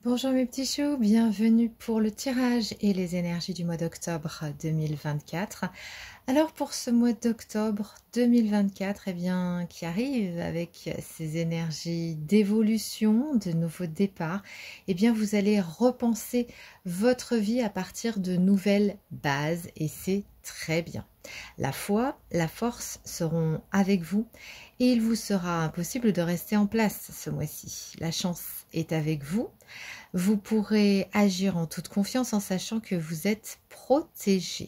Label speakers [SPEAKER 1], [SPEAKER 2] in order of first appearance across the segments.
[SPEAKER 1] Bonjour mes petits choux, bienvenue pour le tirage et les énergies du mois d'octobre 2024. Alors pour ce mois d'octobre 2024, eh bien, qui arrive avec ces énergies d'évolution, de nouveaux départs, eh bien vous allez repenser votre vie à partir de nouvelles bases et c'est très bien. La foi, la force seront avec vous et il vous sera impossible de rester en place ce mois-ci. La chance est avec vous. Vous pourrez agir en toute confiance en sachant que vous êtes protégé.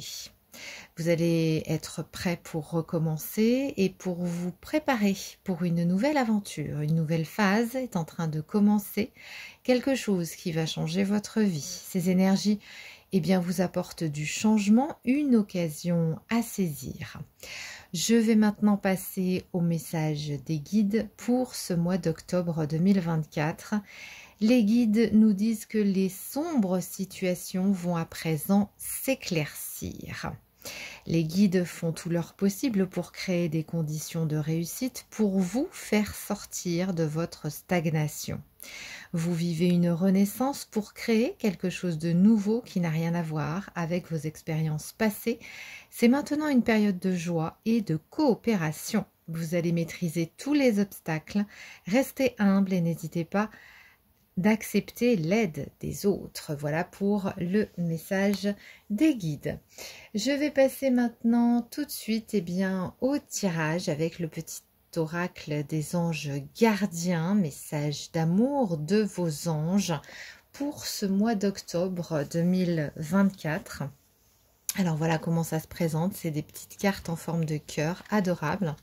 [SPEAKER 1] Vous allez être prêt pour recommencer et pour vous préparer pour une nouvelle aventure. Une nouvelle phase est en train de commencer, quelque chose qui va changer votre vie. Ces énergies vous apportent du changement, une occasion à saisir. Je vais maintenant passer au message des guides pour ce mois d'octobre 2024. Les guides nous disent que les sombres situations vont à présent s'éclaircir. Les guides font tout leur possible pour créer des conditions de réussite pour vous faire sortir de votre stagnation. Vous vivez une renaissance pour créer quelque chose de nouveau qui n'a rien à voir avec vos expériences passées. C'est maintenant une période de joie et de coopération. Vous allez maîtriser tous les obstacles. Restez humble et n'hésitez pas d'accepter l'aide des autres. Voilà pour le message des guides. Je vais passer maintenant tout de suite au tirage avec le petit oracle des anges gardiens, message d'amour de vos anges pour ce mois d'octobre 2024. Alors voilà comment ça se présente, c'est des petites cartes en forme de cœur, adorables.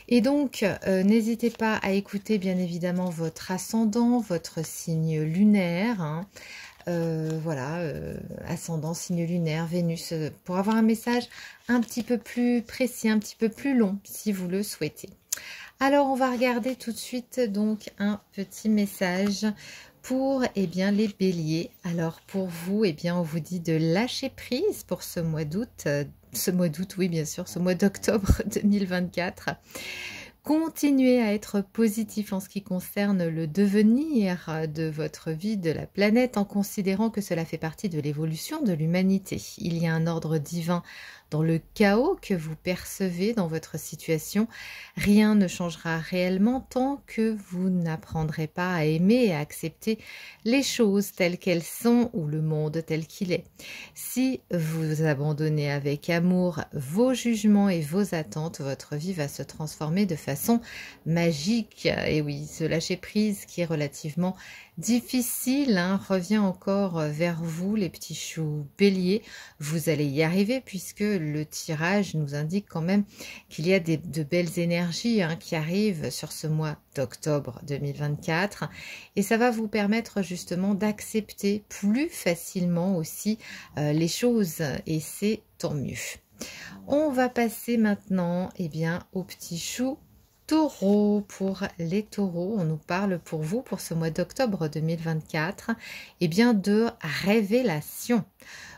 [SPEAKER 1] Et donc, n'hésitez pas à écouter bien évidemment votre ascendant, votre signe lunaire, ascendant, signe lunaire, Vénus, pour avoir un message un petit peu plus précis, un petit peu plus long, si vous le souhaitez. Alors, on va regarder tout de suite donc un petit message pour les béliers. Alors, pour vous, on vous dit de lâcher prise pour ce mois d'août, oui, bien sûr, ce mois d'octobre 2024. Continuez à être positif en ce qui concerne le devenir de votre vie, de la planète, en considérant que cela fait partie de l'évolution de l'humanité. Il y a un ordre divin dans le chaos que vous percevez dans votre situation. Rien ne changera réellement tant que vous n'apprendrez pas à aimer et à accepter les choses telles qu'elles sont ou le monde tel qu'il est. Si vous abandonnez avec amour vos jugements et vos attentes, votre vie va se transformer de façon magique. Et oui, ce lâcher prise qui est relativement difficile revient encore vers vous, les petits choux béliers. Vous allez y arriver puisque le tirage nous indique quand même qu'il y a de belles énergies qui arrivent sur ce mois d'octobre 2024 et ça va vous permettre justement d'accepter plus facilement aussi les choses et c'est tant mieux. On va passer maintenant aux petits choux taureaux. Pour les taureaux, on nous parle pour vous, pour ce mois d'octobre 2024, de révélation.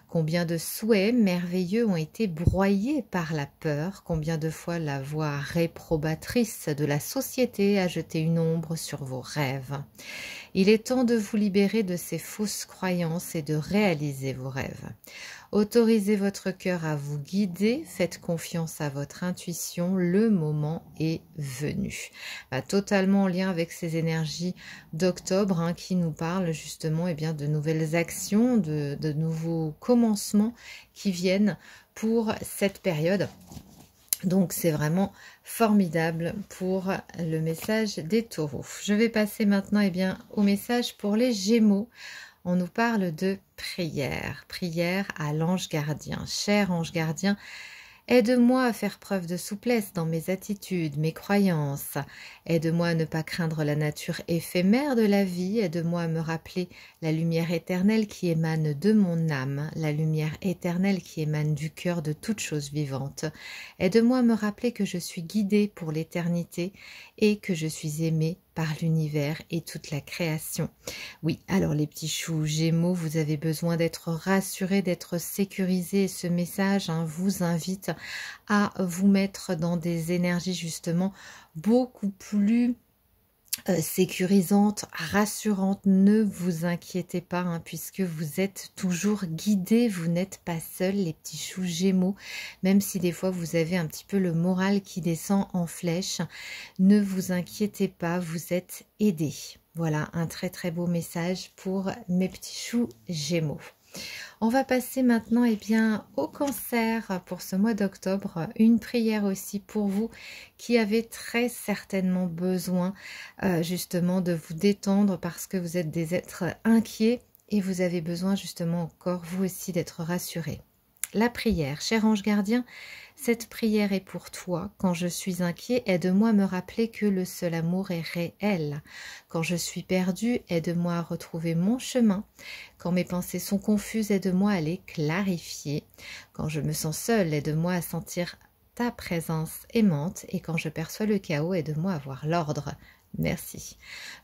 [SPEAKER 1] Combien de souhaits merveilleux ont été broyés par la peur, combien de fois la voix réprobatrice de la société a jeté une ombre sur vos rêves. Il est temps de vous libérer de ces fausses croyances et de réaliser vos rêves. Autorisez votre cœur à vous guider, faites confiance à votre intuition, le moment est venu. Totalement en lien avec ces énergies d'octobre qui nous parlent justement de nouvelles actions, de nouveaux commencements qui viennent pour cette période. Donc c'est vraiment formidable pour le message des taureaux. Je vais passer maintenant au message pour les gémeaux. On nous parle de prière, prière à l'ange gardien. Cher ange gardien, aide-moi à faire preuve de souplesse dans mes attitudes, mes croyances. Aide-moi à ne pas craindre la nature éphémère de la vie. Aide-moi à me rappeler la lumière éternelle qui émane de mon âme, la lumière éternelle qui émane du cœur de toute chose vivante. Aide-moi à me rappeler que je suis guidée pour l'éternité et que je suis aimée par l'univers et toute la création. Oui, alors les petits choux gémeaux, vous avez besoin d'être rassurés, d'être sécurisés. Ce message vous invite à vous mettre dans des énergies justement beaucoup plus sécurisante, rassurante. Ne vous inquiétez pas, hein, puisque vous êtes toujours guidés, vous n'êtes pas seuls, les petits choux Gémeaux, même si des fois vous avez un petit peu le moral qui descend en flèche. Ne vous inquiétez pas, vous êtes aidés. Voilà un très très beau message pour mes petits choux Gémeaux. On va passer maintenant au cancer pour ce mois d'octobre. Une prière aussi pour vous qui avez très certainement besoin justement de vous détendre parce que vous êtes des êtres inquiets et vous avez besoin justement encore vous aussi d'être rassurés. La prière, cher ange gardien, cette prière est pour toi. Quand je suis inquiet, aide-moi à me rappeler que le seul amour est réel. Quand je suis perdu, aide-moi à retrouver mon chemin. Quand mes pensées sont confuses, aide-moi à les clarifier. Quand je me sens seule, aide-moi à sentir ta présence aimante. Et quand je perçois le chaos, aide-moi à voir l'ordre. Merci.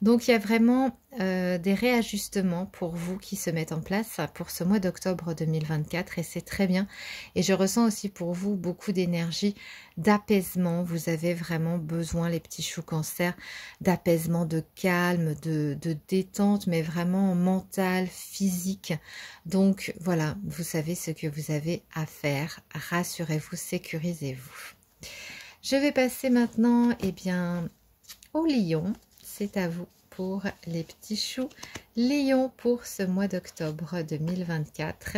[SPEAKER 1] Donc, il y a vraiment des réajustements pour vous qui se mettent en place pour ce mois d'octobre 2024 et c'est très bien. Et je ressens aussi pour vous beaucoup d'énergie, d'apaisement. Vous avez vraiment besoin, les petits choux cancer, d'apaisement, de calme, de détente, mais vraiment mentale, physique. Donc, voilà, vous savez ce que vous avez à faire. Rassurez-vous, sécurisez-vous. Je vais passer maintenant, au lion, c'est à vous pour les petits choux. Lion pour ce mois d'octobre 2024.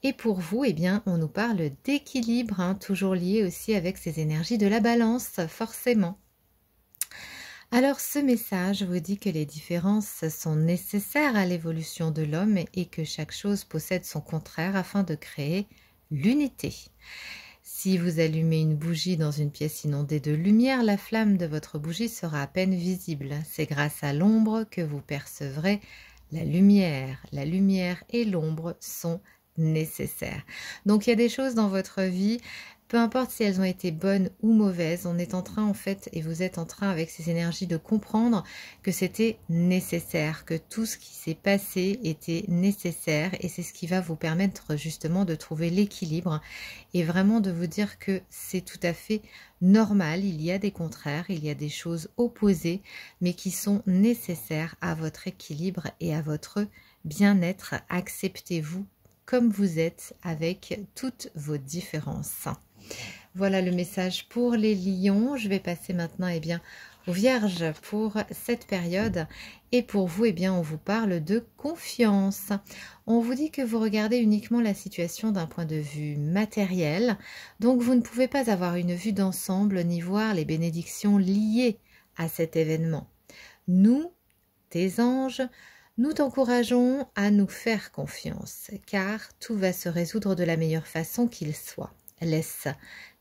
[SPEAKER 1] Et pour vous, on nous parle d'équilibre, hein, toujours lié aussi avec ces énergies de la balance, forcément. Alors ce message vous dit que les différences sont nécessaires à l'évolution de l'homme et que chaque chose possède son contraire afin de créer l'unité. Si vous allumez une bougie dans une pièce inondée de lumière, la flamme de votre bougie sera à peine visible. C'est grâce à l'ombre que vous percevrez la lumière. La lumière et l'ombre sont nécessaires. Donc il y a des choses dans votre vie, peu importe si elles ont été bonnes ou mauvaises, on est en train et vous êtes en train avec ces énergies de comprendre que c'était nécessaire, que tout ce qui s'est passé était nécessaire et c'est ce qui va vous permettre justement de trouver l'équilibre et vraiment de vous dire que c'est tout à fait normal, il y a des contraires, il y a des choses opposées mais qui sont nécessaires à votre équilibre et à votre bien-être. Acceptez-vous comme vous êtes avec toutes vos différences. Voilà le message pour les lions. Je vais passer maintenant aux vierges pour cette période. Et pour vous, on vous parle de confiance. On vous dit que vous regardez uniquement la situation d'un point de vue matériel. Donc vous ne pouvez pas avoir une vue d'ensemble ni voir les bénédictions liées à cet événement. Nous, tes anges, nous t'encourageons à nous faire confiance, car tout va se résoudre de la meilleure façon qu'il soit. Laisse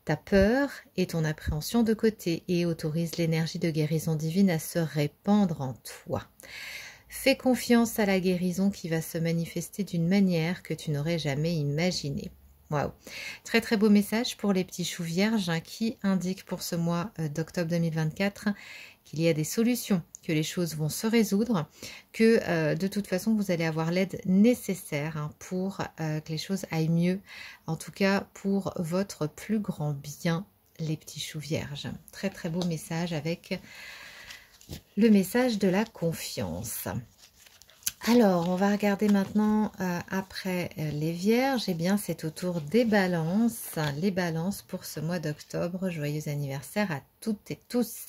[SPEAKER 1] ta peur et ton appréhension de côté et autorise l'énergie de guérison divine à se répandre en toi. Fais confiance à la guérison qui va se manifester d'une manière que tu n'aurais jamais imaginée. Waouh! Très très beau message pour les petits choux vierges qui indiquent pour ce mois d'octobre 2024 qu'il y a des solutions, que les choses vont se résoudre, que de toute façon vous allez avoir l'aide nécessaire pour que les choses aillent mieux, en tout cas pour votre plus grand bien, les petits choux vierges. Très très beau message avec le message de la confiance. Alors, on va regarder maintenant après les vierges. C'est au tour des balances. Les balances pour ce mois d'octobre. Joyeux anniversaire à toutes et tous.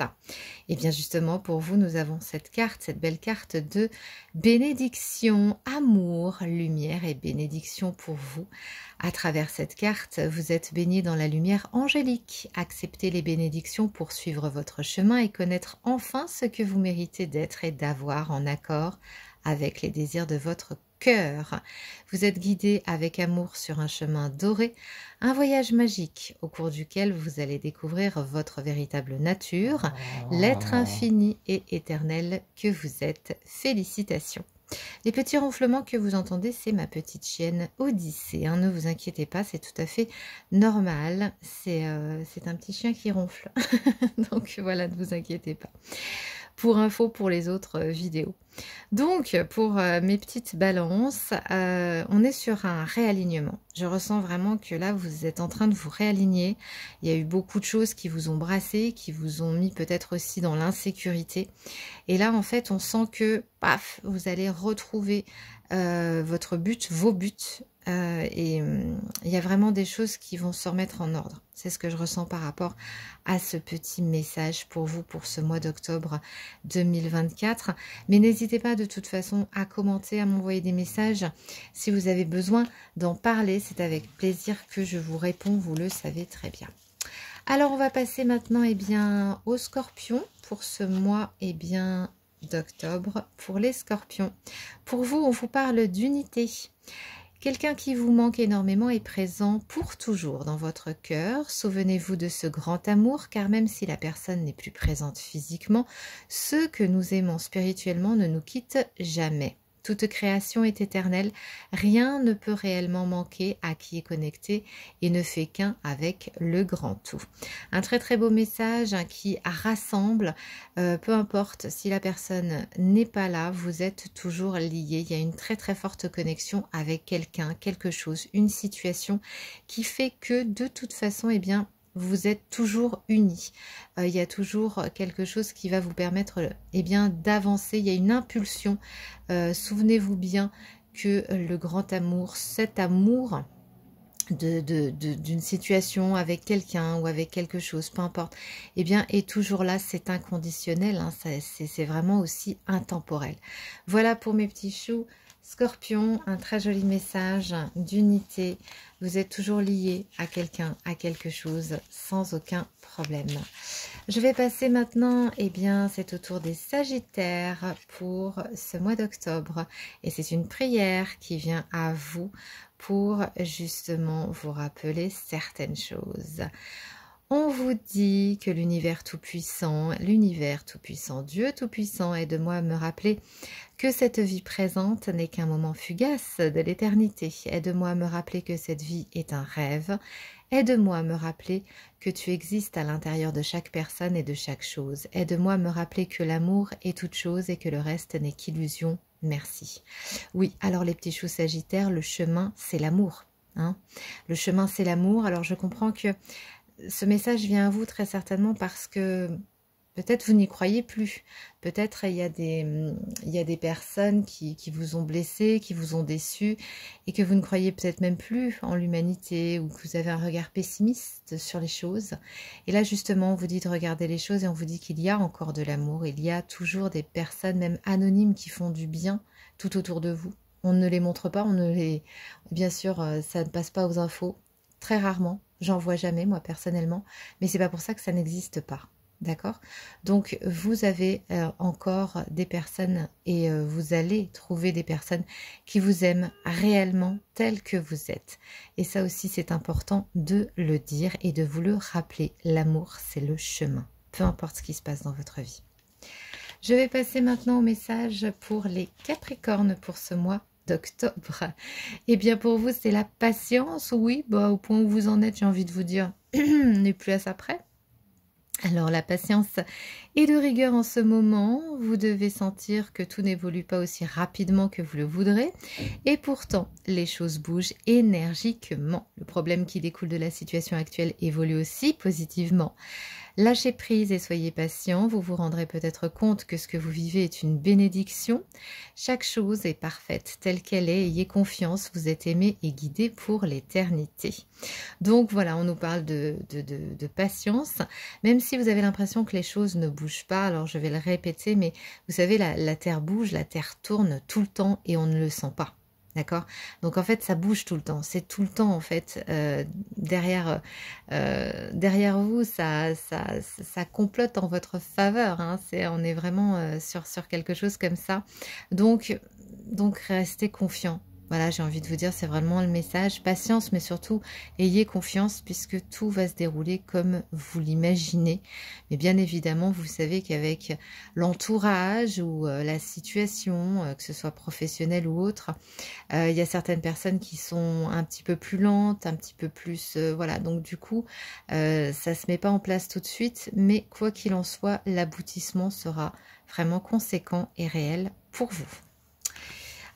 [SPEAKER 1] Et bien justement, pour vous, nous avons cette carte, cette belle carte de bénédiction, amour, lumière et bénédiction pour vous. À travers cette carte, vous êtes baigné dans la lumière angélique. Acceptez les bénédictions pour suivre votre chemin et connaître enfin ce que vous méritez d'être et d'avoir en accord avec les désirs de votre cœur. Vous êtes guidé avec amour sur un chemin doré, un voyage magique au cours duquel vous allez découvrir votre véritable nature, l'être infini et éternel que vous êtes. Félicitations. Les petits ronflements que vous entendez, c'est ma petite chienne Odyssée. Ne vous inquiétez pas, c'est tout à fait normal. C'est un petit chien qui ronfle. Donc voilà, ne vous inquiétez pas. Pour info pour les autres vidéos. Donc, pour mes petites balances, on est sur un réalignement. Je ressens vraiment que là, vous êtes en train de vous réaligner. Il y a eu beaucoup de choses qui vous ont brassé, qui vous ont mis peut-être aussi dans l'insécurité. Et là, en fait, on sent que, paf, vous allez retrouver votre but, vos buts. Il y a vraiment des choses qui vont se remettre en ordre. C'est ce que je ressens par rapport à ce petit message pour vous pour ce mois d'octobre 2024. Mais n'hésitez pas de toute façon à commenter, à m'envoyer des messages. Si vous avez besoin d'en parler, c'est avec plaisir que je vous réponds, vous le savez très bien. Alors, on va passer maintenant au Scorpion pour ce mois d'octobre. Pour les Scorpions, pour vous, on vous parle d'unité. Quelqu'un qui vous manque énormément est présent pour toujours dans votre cœur. Souvenez-vous de ce grand amour, car même si la personne n'est plus présente physiquement, ceux que nous aimons spirituellement ne nous quittent jamais. Toute création est éternelle, rien ne peut réellement manquer à qui est connecté et ne fait qu'un avec le grand tout. Un très très beau message qui rassemble, peu importe si la personne n'est pas là, vous êtes toujours liés. Il y a une très très forte connexion avec quelqu'un, quelque chose, une situation qui fait que de toute façon, vous êtes toujours unis. Il y a toujours quelque chose qui va vous permettre d'avancer. Il y a une impulsion. Souvenez-vous bien que le grand amour, cet amour d'une situation avec quelqu'un ou avec quelque chose, peu importe, est toujours là, c'est inconditionnel, hein, c'est vraiment aussi intemporel. Voilà pour mes petits choux. Scorpion, un très joli message d'unité. Vous êtes toujours liés à quelqu'un, à quelque chose, sans aucun problème. Je vais passer maintenant, c'est au tour des Sagittaires pour ce mois d'octobre. Et c'est une prière qui vient à vous pour justement vous rappeler certaines choses. On vous dit que l'univers tout-puissant, Dieu tout-puissant, aide-moi à me rappeler que cette vie présente n'est qu'un moment fugace de l'éternité. Aide-moi à me rappeler que cette vie est un rêve. Aide-moi à me rappeler que tu existes à l'intérieur de chaque personne et de chaque chose. Aide-moi à me rappeler que l'amour est toute chose et que le reste n'est qu'illusion. Merci. Oui, alors les petits choux Sagittaires, le chemin, c'est l'amour. Hein, le chemin, c'est l'amour. Alors je comprends que ce message vient à vous très certainement parce que peut-être vous n'y croyez plus. Peut-être il y a des personnes qui vous ont blessé, qui vous ont déçu et que vous ne croyez peut-être même plus en l'humanité ou que vous avez un regard pessimiste sur les choses. Et là justement on vous dit de regarder les choses et on vous dit qu'il y a encore de l'amour. Il y a toujours des personnes même anonymes qui font du bien tout autour de vous. On ne les montre pas, bien sûr ça ne passe pas aux infos. Très rarement, j'en vois jamais moi personnellement, mais c'est pas pour ça que ça n'existe pas, d'accord? Donc vous avez encore des personnes et vous allez trouver des personnes qui vous aiment réellement tel que vous êtes. Et ça aussi c'est important de le dire et de vous le rappeler. L'amour c'est le chemin, peu importe ce qui se passe dans votre vie. Je vais passer maintenant au message pour les Capricornes pour ce mois d'octobre. Pour vous, c'est la patience. Oui, au point où vous en êtes, j'ai envie de vous dire, n'est plus à ça près. Alors, la patience est de rigueur en ce moment. Vous devez sentir que tout n'évolue pas aussi rapidement que vous le voudrez. Et pourtant, les choses bougent énergiquement. Le problème qui découle de la situation actuelle évolue aussi positivement. Lâchez prise et soyez patient, vous vous rendrez peut-être compte que ce que vous vivez est une bénédiction. Chaque chose est parfaite telle qu'elle est, ayez confiance, vous êtes aimé et guidé pour l'éternité. Donc voilà, on nous parle de patience, même si vous avez l'impression que les choses ne bougent pas, alors je vais le répéter, mais vous savez, la terre bouge, la terre tourne tout le temps et on ne le sent pas. D'accord? Donc en fait, ça bouge tout le temps. C'est tout le temps en fait derrière vous, ça complote en votre faveur. Hein. On est vraiment sur quelque chose comme ça. Donc restez confiants. Voilà, j'ai envie de vous dire, c'est vraiment le message. Patience, mais surtout, ayez confiance puisque tout va se dérouler comme vous l'imaginez. Mais bien évidemment, vous savez qu'avec l'entourage ou la situation, que ce soit professionnelle ou autre, il y a certaines personnes qui sont un petit peu plus lentes, un petit peu plus... voilà, donc du coup, ça se met pas en place tout de suite. Mais quoi qu'il en soit, l'aboutissement sera vraiment conséquent et réel pour vous.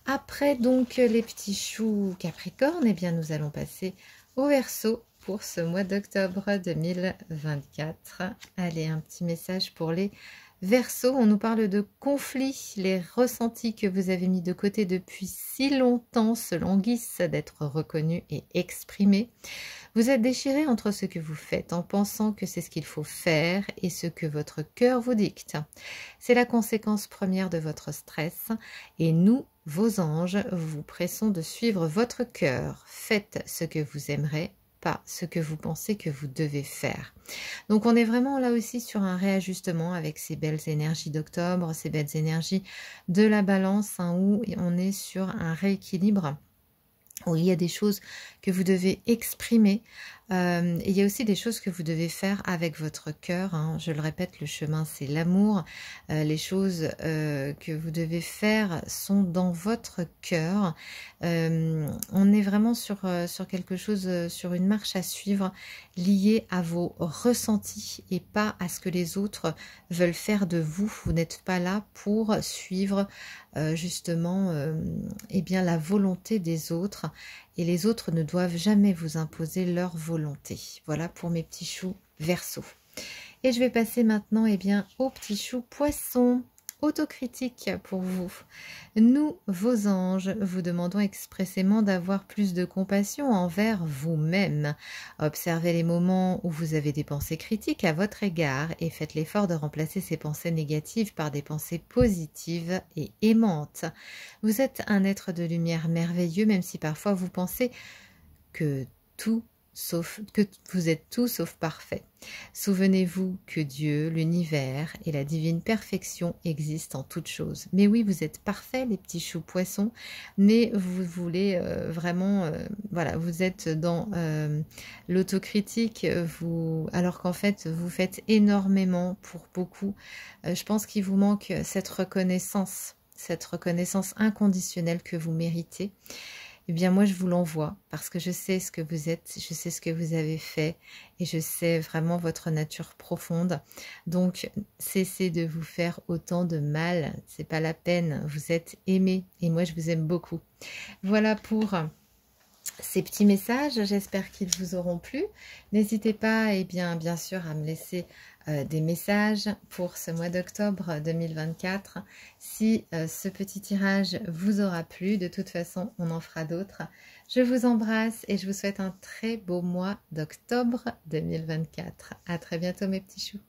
[SPEAKER 1] Après donc les petits choux Capricorne, eh bien nous allons passer au Verseau pour ce mois d'octobre 2024. Allez, un petit message pour les Verseaux. On nous parle de conflits, les ressentis que vous avez mis de côté depuis si longtemps se languissent d'être reconnus et exprimés. Vous êtes déchiré entre ce que vous faites en pensant que c'est ce qu'il faut faire et ce que votre cœur vous dicte. C'est la conséquence première de votre stress et nous, vos anges, vous pressons de suivre votre cœur. Faites ce que vous aimerez, pas ce que vous pensez que vous devez faire. Donc on est vraiment là aussi sur un réajustement avec ces belles énergies d'octobre, ces belles énergies de la balance, hein, où on est sur un rééquilibre. Où il y a des choses que vous devez exprimer. Il y a aussi des choses que vous devez faire avec votre cœur. Hein. Je le répète, le chemin, c'est l'amour. Les choses que vous devez faire sont dans votre cœur. On est vraiment sur quelque chose, sur une marche à suivre liée à vos ressentis et pas à ce que les autres veulent faire de vous. Vous n'êtes pas là pour suivre justement eh bien, la volonté des autres. Et les autres ne doivent jamais vous imposer leur volonté. Voilà pour mes petits choux Verseau. Et je vais passer maintenant bien, aux petits choux Poissons. Autocritique pour vous. Nous, vos anges, vous demandons expressément d'avoir plus de compassion envers vous-même. Observez les moments où vous avez des pensées critiques à votre égard et faites l'effort de remplacer ces pensées négatives par des pensées positives et aimantes. Vous êtes un être de lumière merveilleux, même si parfois vous pensez que vous êtes tout sauf parfait. Souvenez-vous que Dieu, l'univers et la divine perfection existent en toutes choses. Mais oui, vous êtes parfaits, les petits choux Poissons, mais vous voulez vraiment, voilà, vous êtes dans l'autocritique, alors qu'en fait, vous faites énormément pour beaucoup. Je pense qu'il vous manque cette reconnaissance inconditionnelle que vous méritez. Eh bien, moi, je vous l'envoie parce que je sais ce que vous êtes, je sais ce que vous avez fait et je sais vraiment votre nature profonde. Donc, cessez de vous faire autant de mal. C'est pas la peine. Vous êtes aimé et moi, je vous aime beaucoup. Voilà pour ces petits messages. J'espère qu'ils vous auront plu. N'hésitez pas, bien sûr, à me laisser des messages pour ce mois d'octobre 2024. Si ce petit tirage vous aura plu, de toute façon, on en fera d'autres. Je vous embrasse et je vous souhaite un très beau mois d'octobre 2024. À très bientôt mes petits choux.